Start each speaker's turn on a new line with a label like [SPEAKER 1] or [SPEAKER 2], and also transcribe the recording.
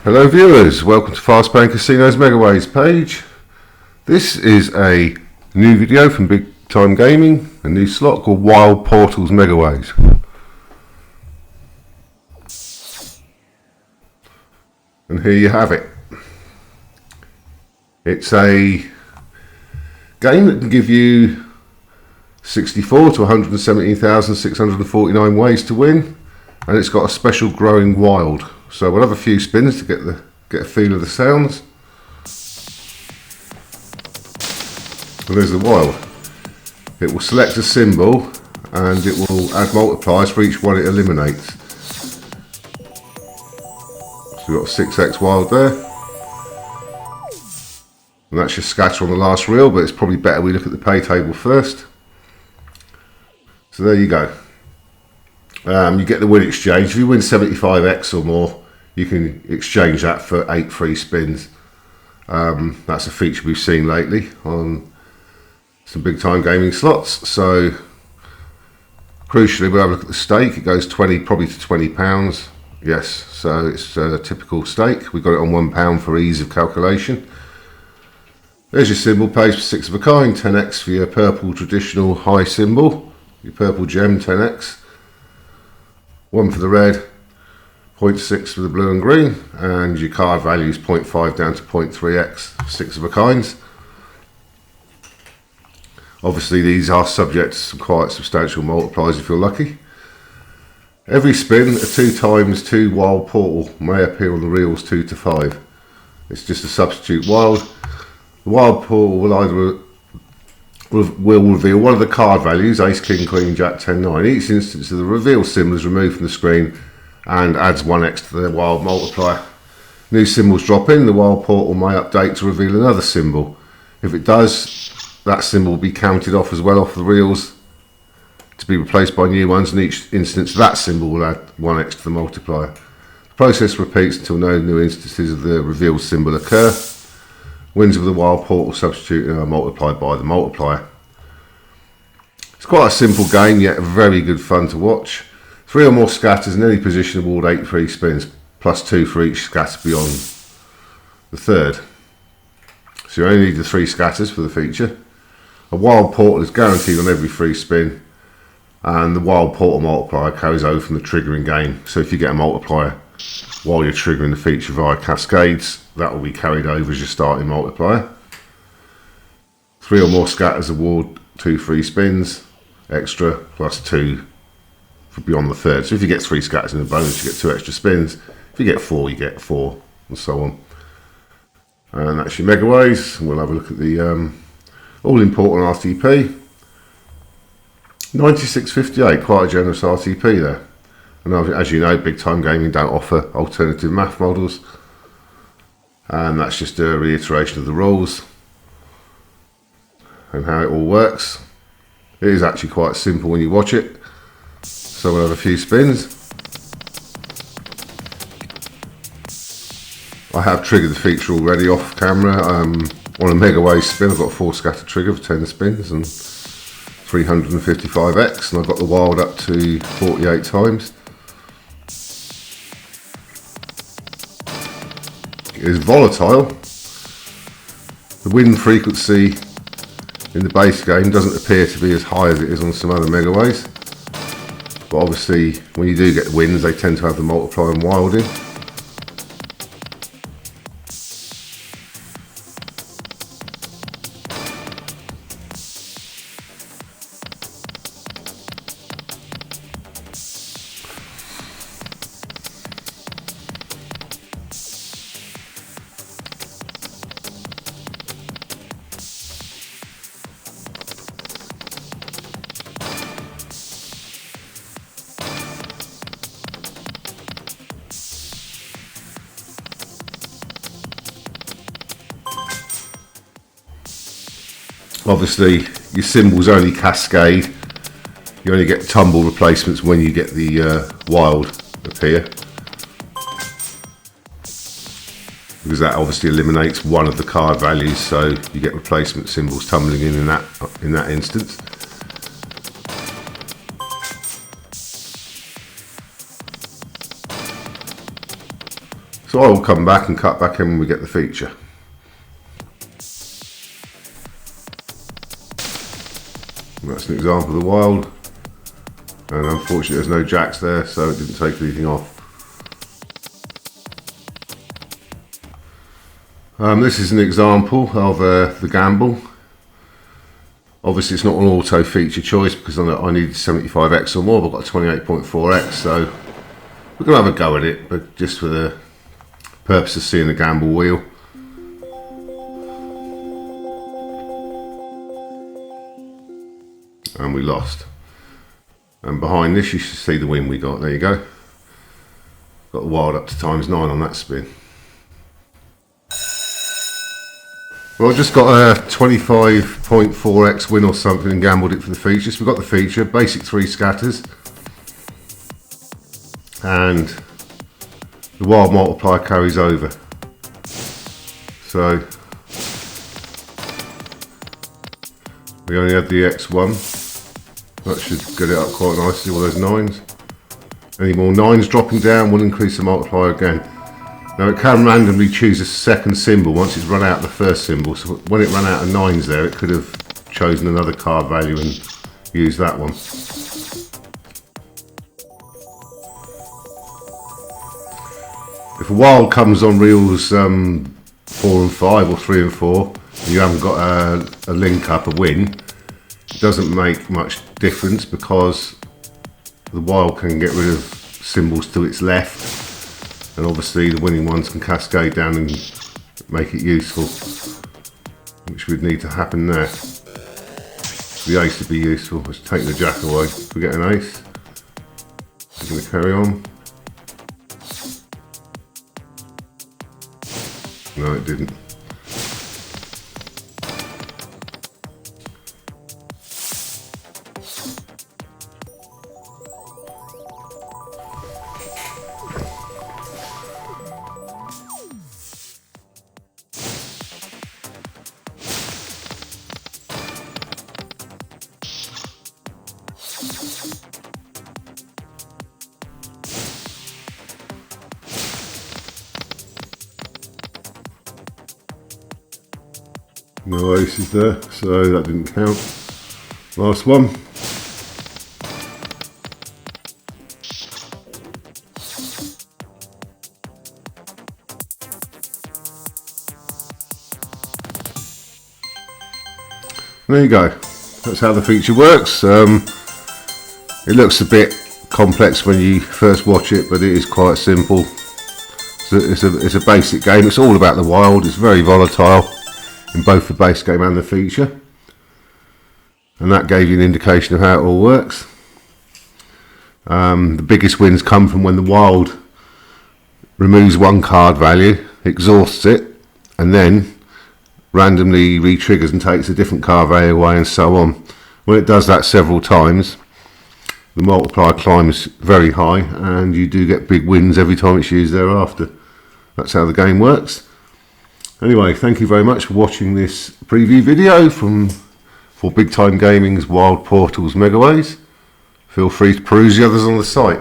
[SPEAKER 1] Hello viewers, welcome to Fast Paying Casino's Megaways page. This is a new video from Big Time Gaming, a new slot called Wild Portals Megaways. And here you have it. It's a game that can give you 64 to 117,649 ways to win, and it's got a special growing wild. So we'll have a few spins to get a feel of the sounds. And there's the wild. It will select a symbol and it will add multipliers for each one it eliminates. So we've got a 6x wild there. And that's your scatter on the last reel, but it's probably better we look at the pay table first. So there you go. You get the win exchange. If you win 75x or more, you can exchange that for 8 free spins. That's a feature we've seen lately on some big time gaming slots. So crucially, we'll have a look at the stake. It goes probably to £20. Yes, so it's a typical stake. We've got it on £1 for ease of calculation. There's your symbol, pays for 6 of a kind, 10x for your purple traditional high symbol, your purple gem, 10x. 1 for the red, 0.6 for the blue and green, and your card value is 0.5 down to 0.3x, 6 of a kinds. Obviously these are subject to some quite substantial multipliers if you're lucky. Every spin, a 2 times 2 wild portal may appear on the reels 2 to 5. It's just a substitute wild. The wild portal will either reveal one of the card values, ace, king, queen, jack, 10, 9. Each instance of the reveal symbol is removed from the screen and adds 1x to the wild multiplier. New symbols drop in, the wild portal may update to reveal another symbol. If it does, that symbol will be counted off as well off the reels to be replaced by new ones, and each instance that symbol will add 1x to the multiplier. The process repeats until no new instances of the reveal symbol occur. Wins with the wild portal substitute are multiplied by the multiplier. It's quite a simple game, yet very good fun to watch. 3 or more scatters in any position award 8 free spins, plus 2 for each scatter beyond the third. So you only need the 3 scatters for the feature. A wild portal is guaranteed on every free spin, and the wild portal multiplier carries over from the triggering game. So if you get a multiplier while you're triggering the feature via cascades, that will be carried over as your starting multiplier. 3 or more scatters award 2 free spins, extra, plus 2 for beyond the third. So if you get 3 scatters in a bonus, you get 2 extra spins. If you get 4, you get 4, and so on. And that's your Megaways. We'll have a look at the all-important RTP. 96.58, quite a generous RTP there. And as you know, Big Time Gaming don't offer alternative math models. And that's just a reiteration of the rules and how it all works. It is actually quite simple when you watch it. So we'll have a few spins. I have triggered the feature already off camera. On a Megaways spin, I've got a 4 scatter trigger for 10 spins and 355x, and I've got the wild up to 48 times. It is volatile. The win frequency in the base game doesn't appear to be as high as it is on some other Megaways. But obviously, when you do get wins, they tend to have the multiplier and wild in. Obviously, your symbols only cascade. You only get tumble replacements when you get the wild appear, because that obviously eliminates one of the card values, so you get replacement symbols tumbling in that instance. So I will come back and cut back in when we get the feature. And that's an example of the wild, and unfortunately there's no jacks there, so it didn't take anything off. This is an example of the gamble. Obviously it's not an auto feature choice because I need 75x or more, but I've got 28.4x, so we're going to have a go at it, but just for the purpose of seeing the gamble wheel. And we lost. And behind this you should see the win we got. There you go. Got the wild up to ×9 on that spin. Well, I just got a 25.4x win or something and gambled it for the feature. So we got the feature, basic 3 scatters, and the wild multiplier carries over. So we only had the X1. That should get it up quite nicely, all those 9s. Any more 9s dropping down will increase the multiplier again. Now it can randomly choose a second symbol once it's run out the first symbol, so when it ran out of 9s there, it could have chosen another card value and used that one. If a wild comes on reels 4 and 5 or 3 and 4, and you haven't got a link up, a win, it doesn't make much difference because the wild can get rid of symbols to its left, and obviously the winning ones can cascade down and make it useful, which would need to happen there. The ace would be useful. Let's take the jack away. If we get an ace, we're going to carry on. No, it didn't. No aces there, so that didn't count. Last one. There you go. That's how the feature works. It looks a bit complex when you first watch it, but it is quite simple. So it's a basic game. It's all about the wild. It's very volatile in both the base game and the feature, and that gave you an indication of how it all works. The biggest wins come from when the wild removes one card value, exhausts it, and then randomly re-triggers and takes a different card value away, and so on. When it does that several times, the multiplier climbs very high and you do get big wins every time it's used thereafter. That's how the game works. Anyway, thank you very much for watching this preview video for Big Time Gaming's Wild Portals Megaways. Feel free to peruse the others on the site.